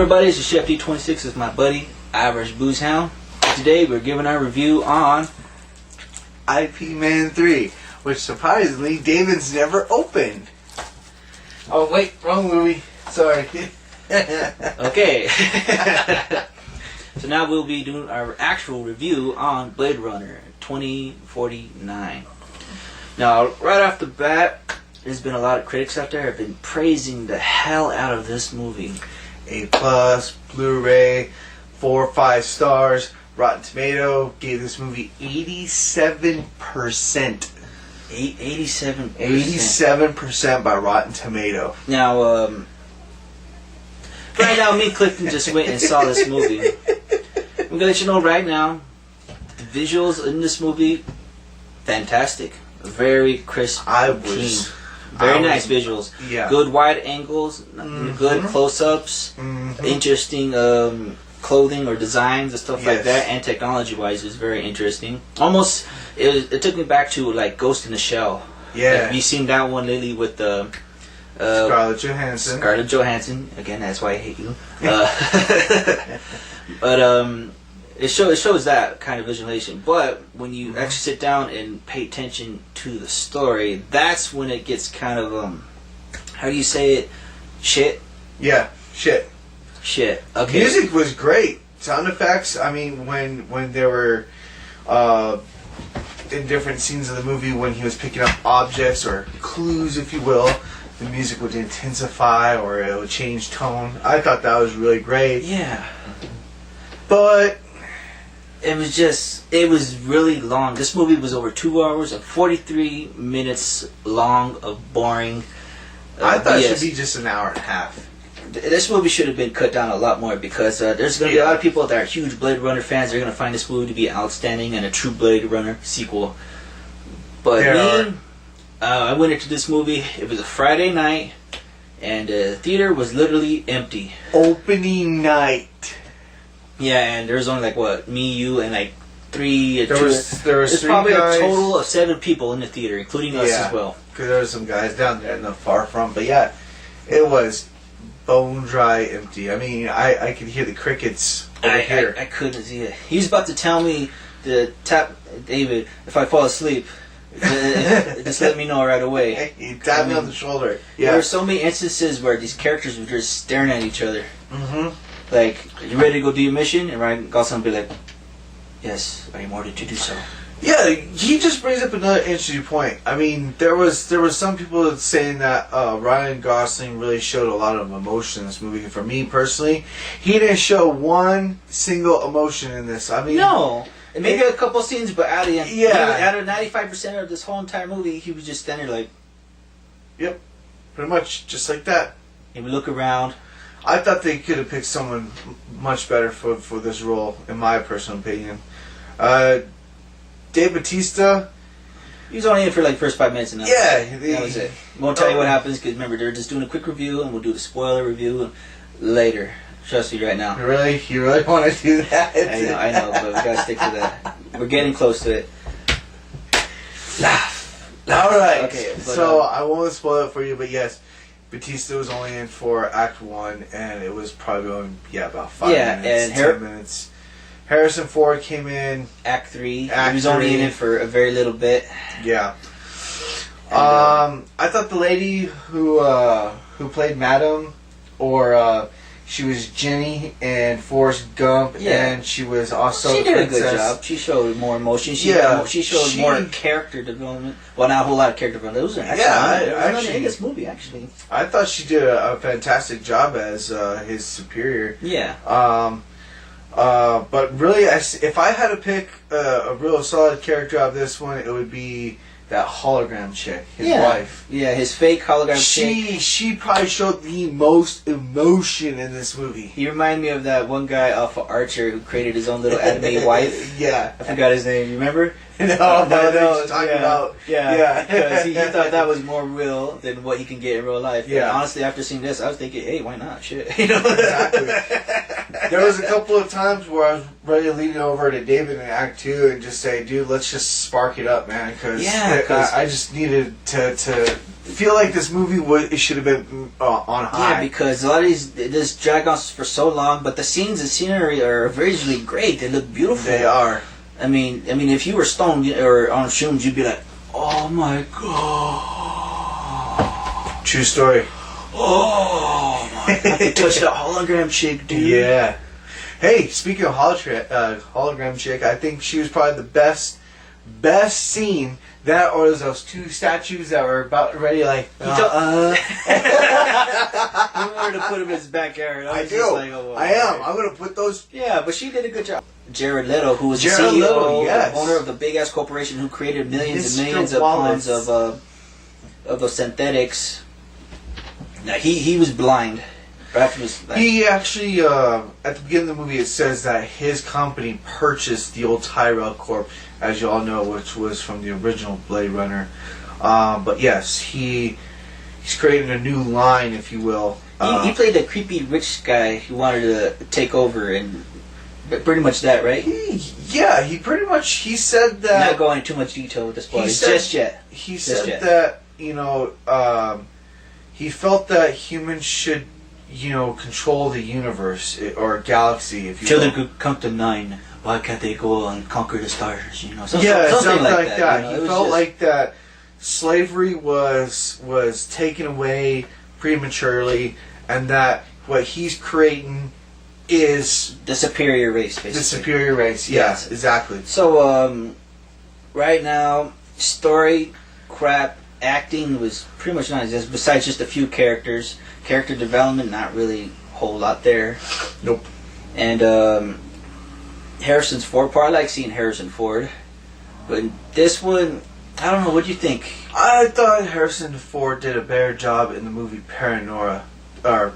everybody, this is ChefD26 with my buddy, Average Booze Hound. Today we're giving our review on IP Man 3, which surprisingly David's never opened. Oh wait, wrong movie. Sorry. Okay. So now we'll be doing our actual review on Blade Runner 2049. Now, right off the bat, there's been a lot of critics out there have been praising the hell out of this movie. A+, Blu-ray, 4 or 5 stars. Rotten Tomato gave this movie 87%. 87%. 87% by Rotten Tomato. Now, right now, me and Clifton just went and saw this movie. I'm gonna let you know right now, the visuals in this movie, fantastic. Very crisp, clean. Very nice visuals. Yeah. Good wide angles, good close-ups, interesting clothing or designs and stuff like that, and technology-wise, it's very interesting. Almost, it took me back to like Ghost in the Shell. Yeah. Have you seen that one, Lily, with the Scarlett Johansson? Scarlett Johansson. Again, that's why I hate you. But it shows that kind of visualization. But when you actually sit down and pay attention to the story, that's when it gets kind of how do you say it? Shit. Yeah. Shit. Okay. Music was great. Sound effects. I mean, when there were in different scenes of the movie, when he was picking up objects or clues, if you will, the music would intensify or it would change tone. I thought that was really great. Yeah. But it was really long. This movie was over 2 hours and 43 minutes long of boring. I thought it should be just an hour and a half. This movie should have been cut down a lot more because there's going to be a lot of people that are huge Blade Runner fans. They're going to find this movie to be outstanding and a true Blade Runner sequel. But I went into this movie. It was a Friday night, and the theater was literally empty. Opening night. Yeah, and there was only like me, you, and like three. There was probably guys. A total of 7 people in the theater, including us as well. Because there were some guys down there in the far front. But yeah, it was bone dry empty. I mean, I could hear the crickets over here. I couldn't see it. He was about to tell me to tap David if I fall asleep. Just let me know right away. He tapped me on the shoulder. Yeah. There were so many instances where these characters were just staring at each other. Like, are you ready to go do your mission? And Ryan Gosling would be like, yes, I am ordered to do so. Yeah, he just brings up another interesting point. I mean, there was some people saying that Ryan Gosling really showed a lot of emotion in this movie. And for me personally, he didn't show one single emotion in this. I mean, no. And maybe a couple scenes, but out of 95% of this whole entire movie, he was just standing like... Yep, pretty much, just like that. He would look around. I thought they could have picked someone much better for this role, in my personal opinion. Dave Bautista... He was only in for like first 5 minutes and that was it. Won't tell you what happens, because remember, they're just doing a quick review, and we'll do the spoiler review later. Trust me right now. Really? You really want to do that? I know, but we gotta stick to that. We're getting close to it. Alright, okay, so I won't spoil it for you, but yes, Batista was only in for Act 1, and it was probably going, about 5 minutes, and 10 minutes. Harrison Ford came in. Act 3. He was only in it for a very little bit. Yeah. I thought the lady who played Madam, or... she was Jenny in Forrest Gump, and she was also She did a good job. She showed more emotion. She showed more character development. Well, not a whole lot of character development. It was actually in this movie, actually. I thought she did a fantastic job as his superior. Yeah. But really, if I had to pick a real solid character out of this one, it would be that hologram chick, his wife. Yeah, his fake hologram chick. She probably showed the most emotion in this movie. He reminded me of that one guy off of Archer who created his own little anime wife. Yeah. I forgot his name. You remember? No, talking about. Yeah, because he thought that was more real than what he can get in real life. Yeah. And honestly, after seeing this, I was thinking, hey, why not? Shit. You know? Exactly. there was a couple of times where I was ready to lean over to David in Act 2 and just say, dude, let's just spark it up, man. Because I just needed to feel like this movie it should have been on high. Yeah, because a lot of this drag on for so long, but the scenes and scenery are visually great. They look beautiful. They are. I mean, if you were stoned or on shrooms, you'd be like, oh my god. True story. Oh my god. I touched that hologram chick, dude. Yeah. Hey, speaking of hologram chick, I think she was probably the best scene. That or those two statues that were about ready, like He wanted to put him in his backyard. I do. Like, oh, I am. I'm gonna put those. Yeah, but she did a good job. Jared Leto, who was the Jared CEO, Leto, yes. the owner of the big ass corporation who created millions Mr. and millions Wallace. of pounds of those synthetics. Now he was blind. He actually, at the beginning of the movie, it says that his company purchased the old Tyrell Corp, as you all know, which was from the original Blade Runner. But yes, he's creating a new line, if you will. He played the creepy rich guy who wanted to take over, and pretty much that, right? He pretty much, he said that... Not going into too much detail with this part, just yet. He said that, he felt that humans should, control the universe, or galaxy, if you will. Children could come to 9. Why can't they go and conquer the stars? Something like that. He felt like that slavery was taken away prematurely, and that what he's creating is the superior race, basically. The superior race, yes, exactly. So, right now, story, crap, acting was pretty much non-existent, besides just a few characters. Character development, not really a whole lot there. Nope. And, Harrison's Ford part, I like seeing Harrison Ford. But this one, I don't know, what do you think? I thought Harrison Ford did a better job in the movie Paranoid. That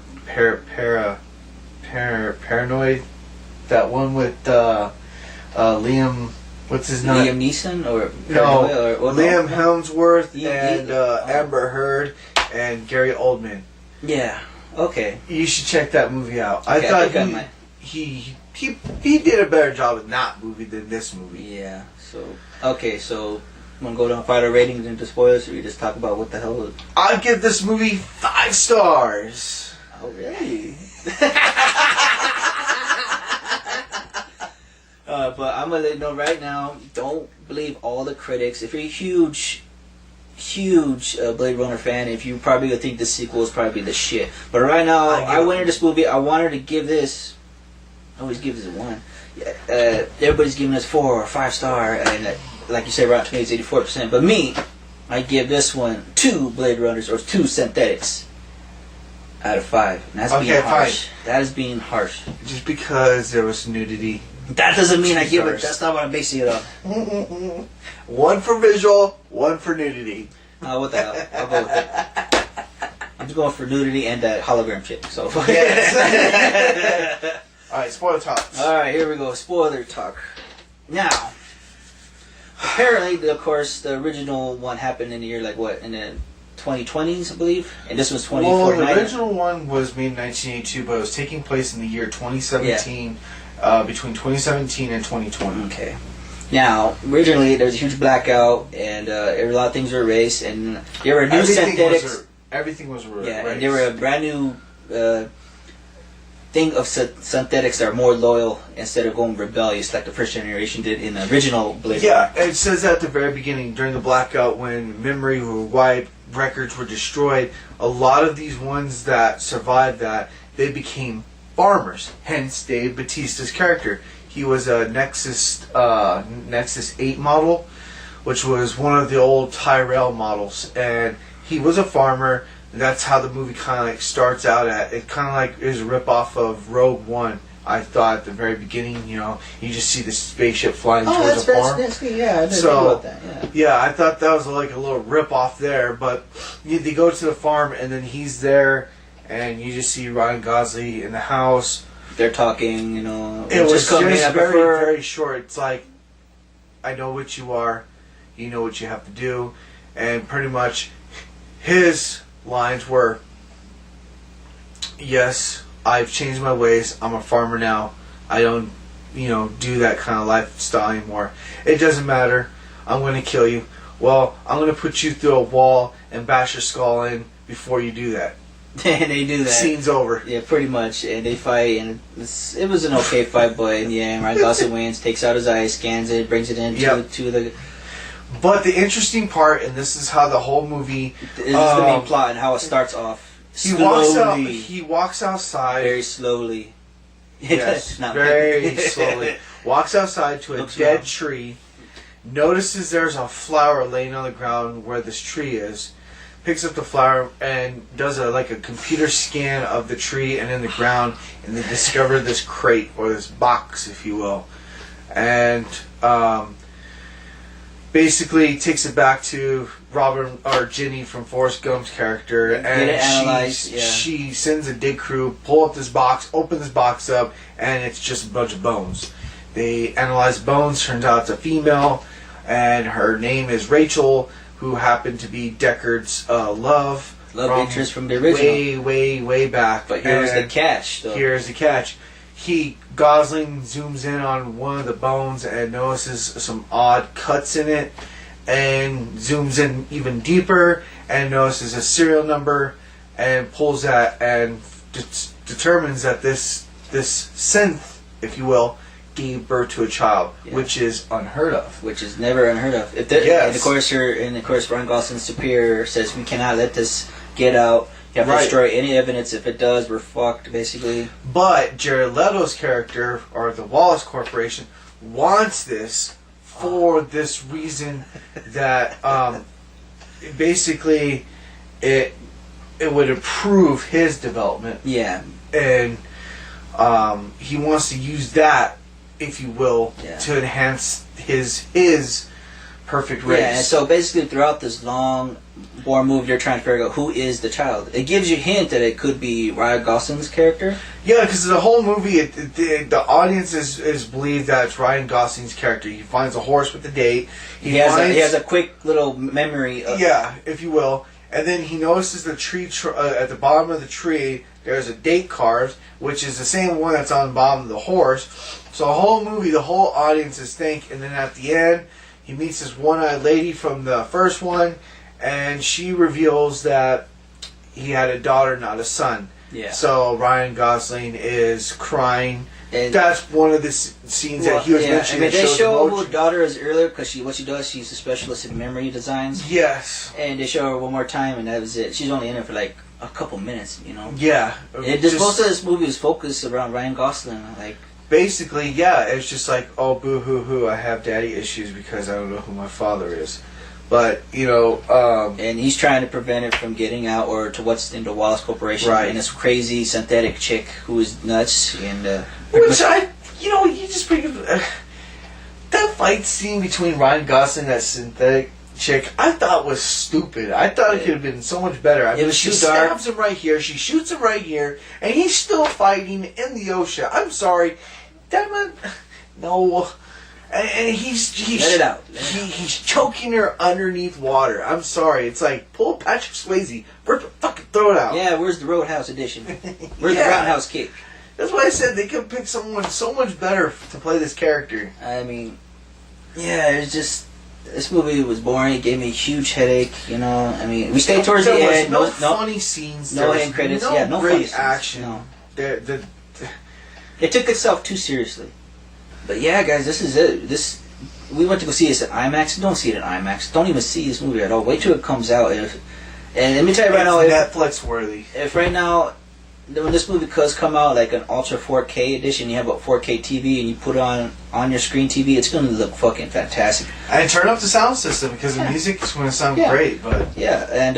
one with Liam, what's his name? Liam Neeson? Or Liam Hemsworth and Amber Heard and Gary Oldman. Yeah, okay. You should check that movie out. Okay, I thought he did a better job in that movie than this movie. Yeah, so want to go down final ratings into spoilers, or you just talk about what the hell? I'd give this movie 5 stars. Oh, really? But I'm going to let you know right now, don't believe all the critics. If you're a huge Blade Runner fan, if you probably think the sequel is probably the shit. But right now, I went into this movie, I wanted to give this, I always give this a 1. Everybody's giving us 4 or 5 star, and like you said, Rotten Tomatoes 84%. But me, I give this one 2 Blade Runners or 2 synthetics out of 5. And that's being harsh. Fine. That is being harsh. Just because there was nudity. That doesn't mean I give it. That's not what I'm basing it on. 1 for visual, 1 for nudity. What the hell? I'll go with it. I'm just going for nudity and that hologram chick. So. Yes. Alright, spoiler talk. Alright, here we go. Spoiler talk. Now, apparently, of course, the original one happened in the year, in the 2020s, I believe? And this was 2049. Well, the original one was made in 1982, but it was taking place in the year 2017, between 2017 and 2020. Okay. Now, originally, there was a huge blackout, and a lot of things were erased, and there were new synthetics. Everything was erased. Yeah, and there were a brand new thing of synthetics that are more loyal instead of going rebellious like the first generation did in the original Blade Runner. Yeah, it says at the very beginning, during the blackout, when memory were wiped, records were destroyed, a lot of these ones that survived that, they became farmers. Hence Dave Bautista's character. He was a Nexus 8 model, which was one of the old Tyrell models, and he was a farmer. That's how the movie kind of like starts out at. It kind of like is a ripoff of Rogue One. I thought at the very beginning, you just see the spaceship flying towards the farm. That's good. Yeah, I didn't think about that. Yeah, I thought that was like a little ripoff there. But they go to the farm, and then he's there, and you just see Ryan Gosling in the house. They're talking, It was just very short. It's like, I know what you are, you know what you have to do, and pretty much his lines were, yes, I've changed my ways. I'm a farmer now. I don't, do that kind of lifestyle anymore. It doesn't matter. I'm going to kill you. Well, I'm going to put you through a wall and bash your skull in before you do that. And they do that. Scene's over. Yeah, pretty much. And they fight, and it was an okay fight, but in the end, Ryan Gosling wins, takes out his eye, scans it, brings it into to the... But the interesting part, and this is how the whole movie... This is the main plot and how it starts off. He walks outside. Very slowly. Yes, very slowly. Walks outside to a dead tree. Notices there's a flower laying on the ground where this tree is. Picks up the flower and does a computer scan of the tree and in the ground, and they discover this crate or this box, if you will, and basically takes it back to Robin or Ginny from Forrest Gump's character, and she sends a dig crew, pull up this box, open this box up, and it's just a bunch of bones. They analyze bones. Turns out it's a female, and her name is Rachel, who happened to be Deckard's love interest from the original. Way back. But here's the catch, though. Here's the catch. Gosling zooms in on one of the bones and notices some odd cuts in it, and zooms in even deeper and notices a serial number, and pulls that and determines that this synth, if you will, gave birth to a child, which is unheard of. Which is never unheard of. And of course, Ryan Gosling's superior says we cannot let this get out. You have to destroy any evidence. If it does, we're fucked, basically. But Jared Leto's character, or the Wallace Corporation, wants this for this reason that basically it would improve his development. Yeah. And he wants to use that, if you will, to enhance his perfect race. Yeah, and so basically throughout this long war movie, they're trying to figure out who is the child. It gives you a hint that it could be Ryan Gosling's character. Yeah, because the whole movie, the audience is believed that it's Ryan Gosling's character. He finds a horse with the date. He has a quick little memory. If you will. And then he notices the tree at the bottom of the tree, there's a date carved, which is the same one that's on the bottom of the horse. So the whole movie, the whole audience is thinking, and then at the end, he meets this one-eyed lady from the first one, and she reveals that he had a daughter, not a son. Yeah. So Ryan Gosling is crying. And that's one of the scenes that he was mentioning. I mean, they show who her daughter is earlier, because what she does, she's a specialist in memory designs. Yes. And they show her one more time, and that was it. She's only in it for like a couple minutes, Yeah. Most of this movie is focused around Ryan Gosling, Basically, yeah, it's just like, oh, boo-hoo-hoo, I have daddy issues because I don't know who my father is. But, and he's trying to prevent it from getting out, or to what's in the Wallace Corporation. Right. And this crazy synthetic chick who is nuts. And which you just bring that fight scene between Ryan Gosling and that synthetic chick, I thought was stupid. I thought it could have been so much better. I mean, she stabs him right here, she shoots him right here, and he's still fighting in the ocean. I'm sorry. No. And he's let it out. He's choking her underneath water. I'm sorry. It's like, pull Patrick Swayze. Fucking throw it out. Yeah, where's the Roadhouse edition? Where's the Roundhouse kick? That's why I said they could pick someone so much better to play this character. I mean, it's just, this movie was boring. It gave me a huge headache. I mean, we stayed towards the end. No funny scenes. No end credits. No great funny action. No. It took itself too seriously. But yeah, guys, this is it. We went to go see this at IMAX. Don't see it at IMAX. Don't even see this movie at all. Wait till it comes out. And let me tell you right now, Netflix worthy. If right now, when this movie does come out, like an Ultra 4K edition, you have a 4K TV, and you put it on your screen TV, it's going to look fucking fantastic. And turn up the sound system, because the music is going to sound great. But and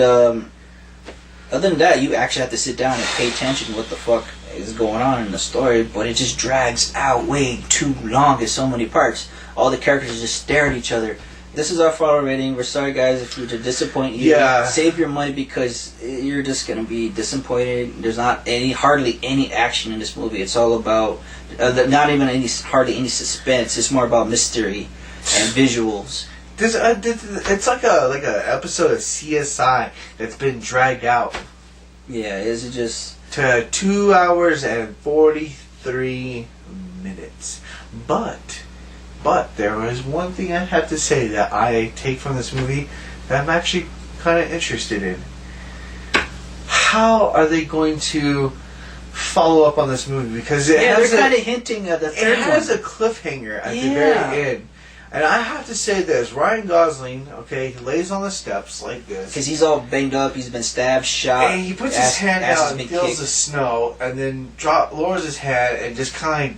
other than that, you actually have to sit down and pay attention to what the fuck is going on in the story, but it just drags out way too long in so many parts. All the characters just stare at each other. This is our final rating. We're sorry, guys, if we were to disappoint you. Yeah. Save your money, because you're just going to be disappointed. There's not hardly any action in this movie. It's all about, not even hardly any suspense. It's more about mystery and visuals. It's like a episode of CSI that's been dragged out. Yeah, it's just... to 2 hours and 43 minutes. But there was one thing I have to say that I take from this movie that I'm actually kind of interested in. How are they going to follow up on this movie? Because they're kind of hinting at the third one. It has a cliffhanger at the very end. And I have to say this, Ryan Gosling, okay, he lays on the steps like this. Because he's all banged up, he's been stabbed, shot. And he puts his hand out and feels the snow, and then lowers his head and just kind of...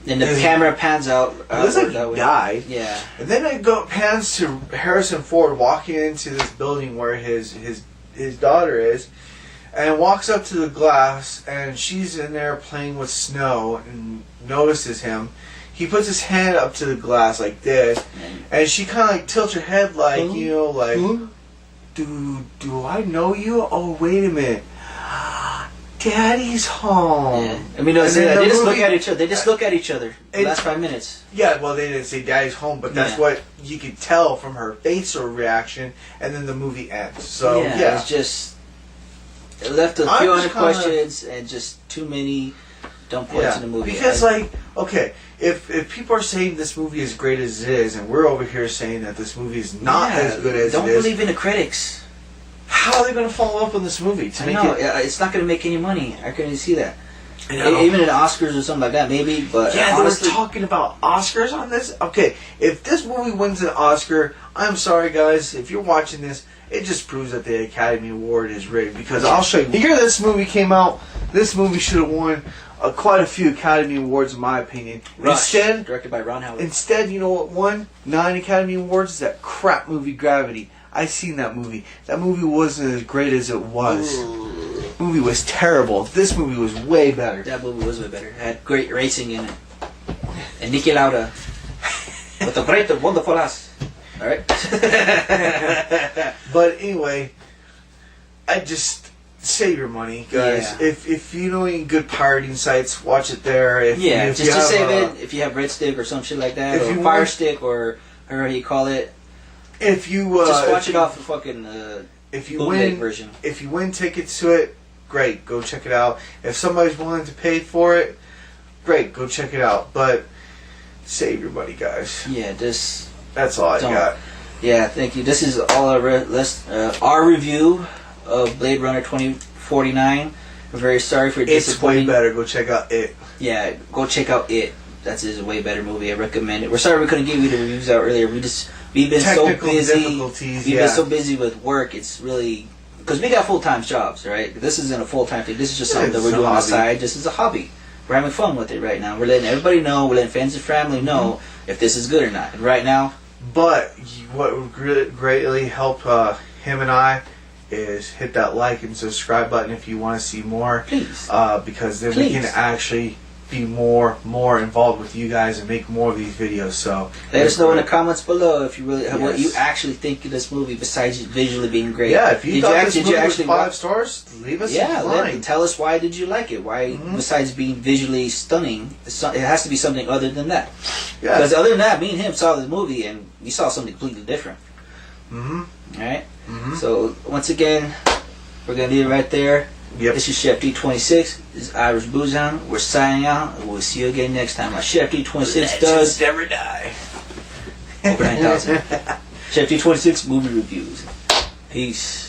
And the camera pans out. It looks like he died. Yeah. And then it pans to Harrison Ford walking into this building where his daughter is, and walks up to the glass, and she's in there playing with snow and notices him. He puts his hand up to the glass like this, and she kind of like tilts her head like, you know, like, do I know you? Oh, wait a minute. Daddy's home. Yeah. I mean, no, they just look at each other. They just look at each other the last 5 minutes. Yeah, well, they didn't say Daddy's home, but that's what you could tell from her facial reaction, and then the movie ends. So, yeah. It's just... It left a few other questions and just too many dumb points in the movie. Because, like, okay, if people are saying this movie is great as it is, and we're over here saying that this movie is not as good as it is... Don't believe in the critics. How are they going to follow up on this movie? It's not going to make any money. I couldn't see that. Even in Oscars or something like that, maybe. But honestly, they were talking about Oscars on this. Okay, if this movie wins an Oscar, I'm sorry, guys. If you're watching this, it just proves that the Academy Award is rigged. Because I'll show you. The year this movie came out, this movie should have won quite a few Academy Awards, in my opinion. Rush, directed by Ron Howard. Instead, you know what won 9 Academy Awards? Is that crap movie Gravity. I seen that movie. That movie wasn't as great as it was. The movie was terrible. This movie was way better. That movie was way better. It had great racing in it. And Niki Lauda. With a great and wonderful ass. Alright? But anyway, I just save your money, guys. Yeah. If you know any good pirating sites, watch it there. If just save it. If you have Red Stick or some shit like that, or Fire Stick, or however you call it. If you just watch it off the fucking version. If you win tickets to it, great, go check it out. If somebody's willing to pay for it, great, go check it out. But save your money, guys. Yeah, that's all I got. Yeah, thank you. This is all our review of Blade Runner 2049. I'm very sorry for disappointing. It's way better. Go check out it. Yeah, go check out it. That's a way better movie. I recommend it. We're sorry we couldn't give you the reviews out earlier. We've been so busy. We've been so busy with work. It's really because we got full-time jobs, right? This isn't a full-time thing. This is just something that we're doing on the side. Just as a hobby. We're having fun with it right now. We're letting everybody know. We're letting fans and family know if this is good or not. And right now, but what would greatly help him and I is hit that like and subscribe button if you want to see more. Please, because then we can actually be more involved with you guys and make more of these videos. So let us know in the comments below if you really what you actually think of this movie besides visually being great. Yeah, if you thought this movie was 5 stars, leave us a line. Tell us why did you like it. Why besides being visually stunning, it has to be something other than that. Yeah. Because other than that, me and him saw the movie and we saw something completely different. Alright? So once again, we're gonna leave it right there. Yep. This is ChefD26. This is Irish Boozhound. We're signing out, and we'll see you again next time. ChefD26 does never die. Over 9,000. ChefD26 movie reviews. Peace.